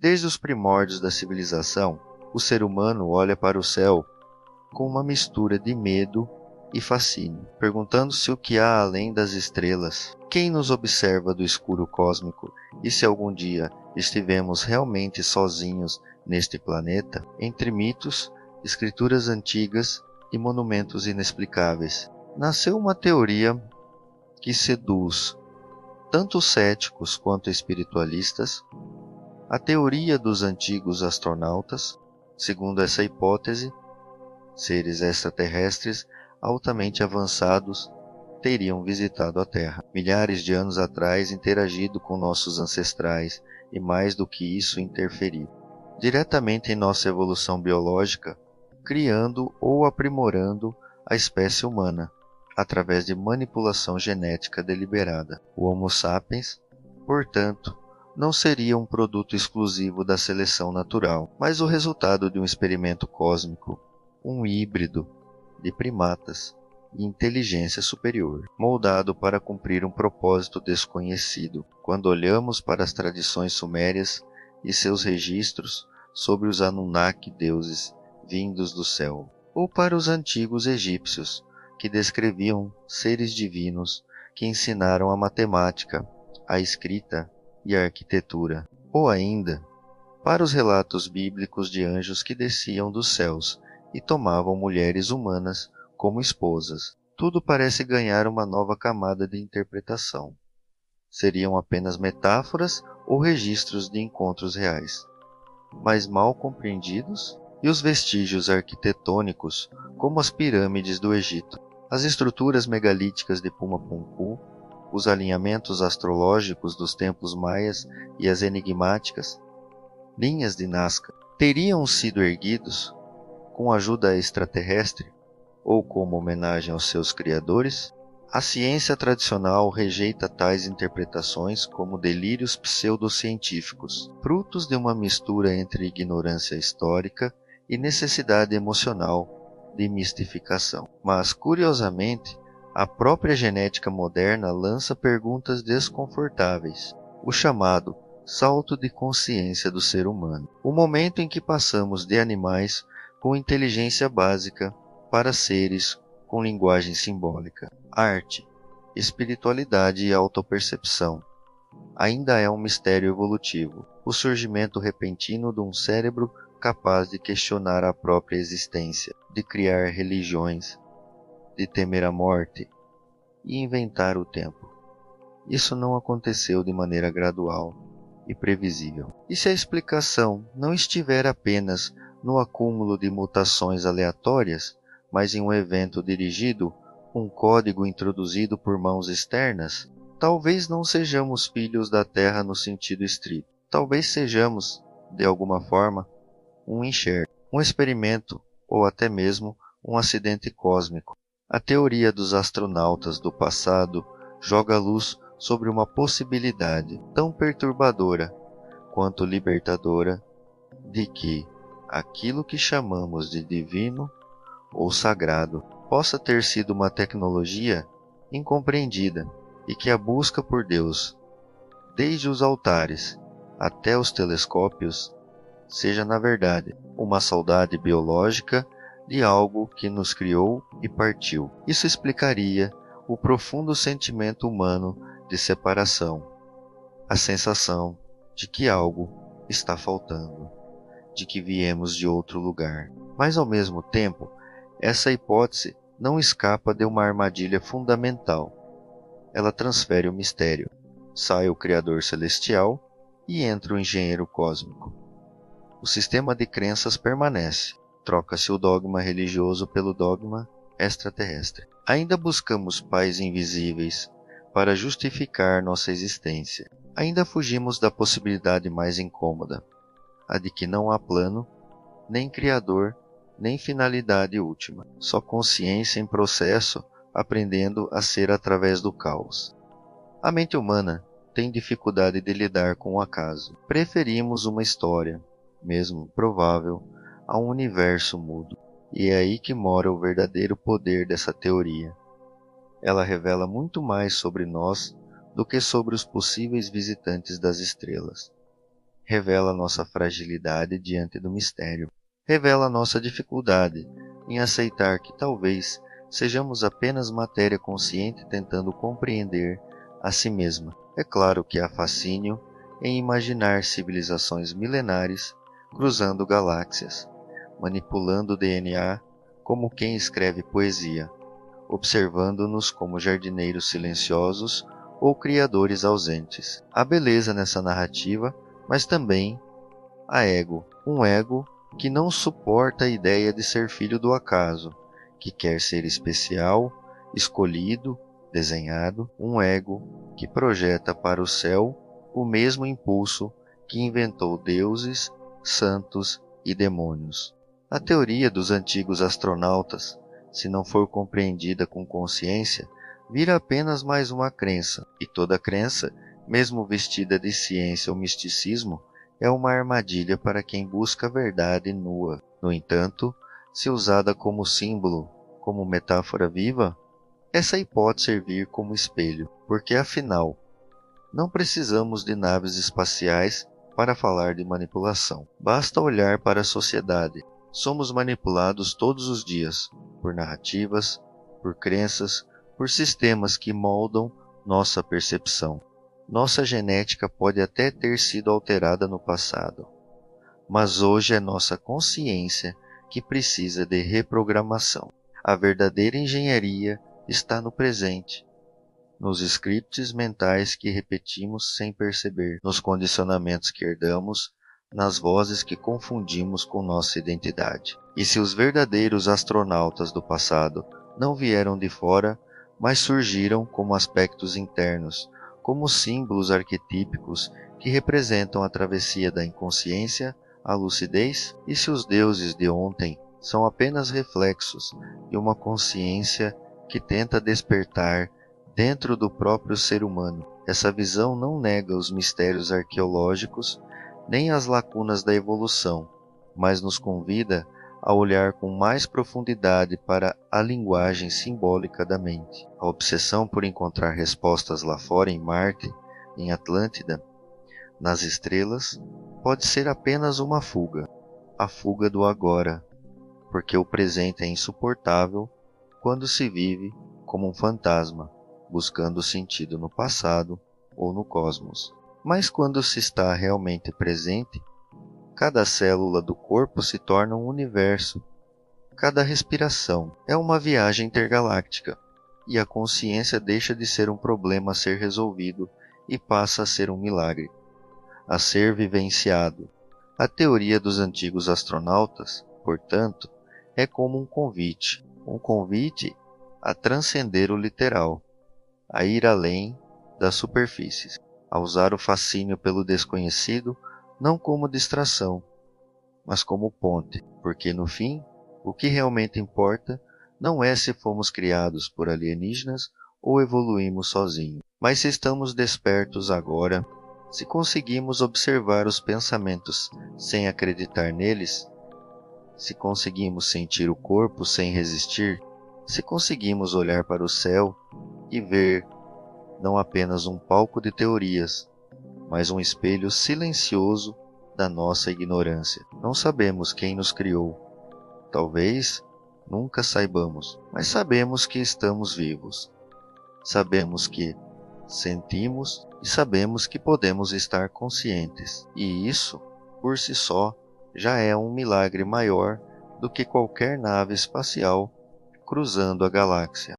Desde os primórdios da civilização, o ser humano olha para o céu com uma mistura de medo e fascínio, perguntando-se o que há além das estrelas. Quem nos observa do escuro cósmico e se algum dia estivemos realmente sozinhos neste planeta, entre mitos, escrituras antigas e monumentos inexplicáveis? Nasceu uma teoria que seduz tanto céticos quanto espiritualistas, a teoria dos antigos astronautas. Segundo essa hipótese, seres extraterrestres altamente avançados teriam visitado a Terra milhares de anos atrás, interagido com nossos ancestrais e, mais do que isso, interferido diretamente em nossa evolução biológica, criando ou aprimorando a espécie humana através de manipulação genética deliberada. O Homo sapiens, portanto, não seria um produto exclusivo da seleção natural, mas o resultado de um experimento cósmico, um híbrido de primatas e inteligência superior, moldado para cumprir um propósito desconhecido. Quando olhamos para as tradições sumérias e seus registros sobre os Anunnaki, deuses vindos do céu, ou para os antigos egípcios, que descreviam seres divinos que ensinaram a matemática, a escrita e a arquitetura, ou ainda para os relatos bíblicos de anjos que desciam dos céus e tomavam mulheres humanas como esposas. Tudo parece ganhar uma nova camada de interpretação. Seriam apenas metáforas ou registros de encontros reais, mas mal compreendidos? E os vestígios arquitetônicos, como as pirâmides do Egito, as estruturas megalíticas de Pumapunku, os alinhamentos astrológicos dos templos maias e as enigmáticas linhas de Nazca, teriam sido erguidos com ajuda extraterrestre ou como homenagem aos seus criadores? A ciência tradicional rejeita tais interpretações como delírios pseudocientíficos, frutos de uma mistura entre ignorância histórica e necessidade emocional de mistificação. Mas, curiosamente, a própria genética moderna lança perguntas desconfortáveis. O chamado salto de consciência do ser humano. O momento em que passamos de animais com inteligência básica para seres com linguagem simbólica. Arte, espiritualidade e autopercepção. Ainda é um mistério evolutivo. O surgimento repentino de um cérebro capaz de questionar a própria existência, de criar religiões, de temer a morte e inventar o tempo. Isso não aconteceu de maneira gradual e previsível. E se a explicação não estiver apenas no acúmulo de mutações aleatórias, mas em um evento dirigido, um código introduzido por mãos externas? Talvez não sejamos filhos da Terra no sentido estrito. Talvez sejamos, de alguma forma, um enxerto, um experimento ou até mesmo um acidente cósmico. A teoria dos astronautas do passado joga luz sobre uma possibilidade tão perturbadora quanto libertadora de que aquilo que chamamos de divino ou sagrado possa ter sido uma tecnologia incompreendida e que a busca por Deus, desde os altares até os telescópios, seja na verdade uma saudade biológica de algo que nos criou e partiu. Isso explicaria o profundo sentimento humano de separação, a sensação de que algo está faltando, de que viemos de outro lugar. Mas ao mesmo tempo, essa hipótese não escapa de uma armadilha fundamental. Ela transfere o mistério. Sai o Criador Celestial e entra o engenheiro cósmico. O sistema de crenças permanece. Troca-se o dogma religioso pelo dogma extraterrestre. Ainda buscamos pais invisíveis para justificar nossa existência. Ainda fugimos da possibilidade mais incômoda, a de que não há plano, nem criador, nem finalidade última, só consciência em processo, aprendendo a ser através do caos. A mente humana tem dificuldade de lidar com o acaso. Preferimos uma história, mesmo provável, a um universo mudo. E é aí que mora o verdadeiro poder dessa teoria. Ela revela muito mais sobre nós do que sobre os possíveis visitantes das estrelas. revela nossa fragilidade diante do mistério. Revela nossa dificuldade em aceitar que talvez sejamos apenas matéria consciente tentando compreender a si mesma. É claro que há fascínio em imaginar civilizações milenares cruzando galáxias, manipulando o DNA como quem escreve poesia, observando-nos como jardineiros silenciosos ou criadores ausentes. Há beleza nessa narrativa, mas também há ego. Um ego que não suporta a ideia de ser filho do acaso, que quer ser especial, escolhido, desenhado. Um ego que projeta para o céu o mesmo impulso que inventou deuses, santos e demônios. A teoria dos antigos astronautas, se não for compreendida com consciência, vira apenas mais uma crença, e toda crença, mesmo vestida de ciência ou misticismo, é uma armadilha para quem busca a verdade nua. No entanto, se usada como símbolo, como metáfora viva, essa pode servir como espelho, porque afinal, não precisamos de naves espaciais para falar de manipulação. Basta olhar para a sociedade. Somos manipulados todos os dias, por narrativas, por crenças, por sistemas que moldam nossa percepção. Nossa genética pode até ter sido alterada no passado, mas hoje é nossa consciência que precisa de reprogramação. A verdadeira engenharia está no presente, nos scripts mentais que repetimos sem perceber, nos condicionamentos que herdamos, nas vozes que confundimos com nossa identidade. E se os verdadeiros astronautas do passado não vieram de fora, mas surgiram como aspectos internos, como símbolos arquetípicos que representam a travessia da inconsciência à lucidez? E se os deuses de ontem são apenas reflexos de uma consciência que tenta despertar dentro do próprio ser humano? Essa visão não nega os mistérios arqueológicos nem as lacunas da evolução, mas nos convida a olhar com mais profundidade para a linguagem simbólica da mente. A obsessão por encontrar respostas lá fora em Marte, em Atlântida, nas estrelas, pode ser apenas uma fuga, a fuga do agora, porque o presente é insuportável quando se vive como um fantasma, buscando sentido no passado ou no cosmos. Mas quando se está realmente presente, cada célula do corpo se torna um universo. Cada respiração é uma viagem intergaláctica, e a consciência deixa de ser um problema a ser resolvido e passa a ser um milagre, a ser vivenciado. A teoria dos antigos astronautas, portanto, é como um convite a transcender o literal, a ir além das superfícies, a usar o fascínio pelo desconhecido não como distração, mas como ponte, porque no fim, o que realmente importa não é se fomos criados por alienígenas ou evoluímos sozinhos, mas se estamos despertos agora, se conseguimos observar os pensamentos sem acreditar neles, se conseguimos sentir o corpo sem resistir, se conseguimos olhar para o céu e ver não apenas um palco de teorias, mas um espelho silencioso da nossa ignorância. Não sabemos quem nos criou. Talvez nunca saibamos, mas sabemos que estamos vivos. Sabemos que sentimos e sabemos que podemos estar conscientes. E isso, por si só, já é um milagre maior do que qualquer nave espacial cruzando a galáxia.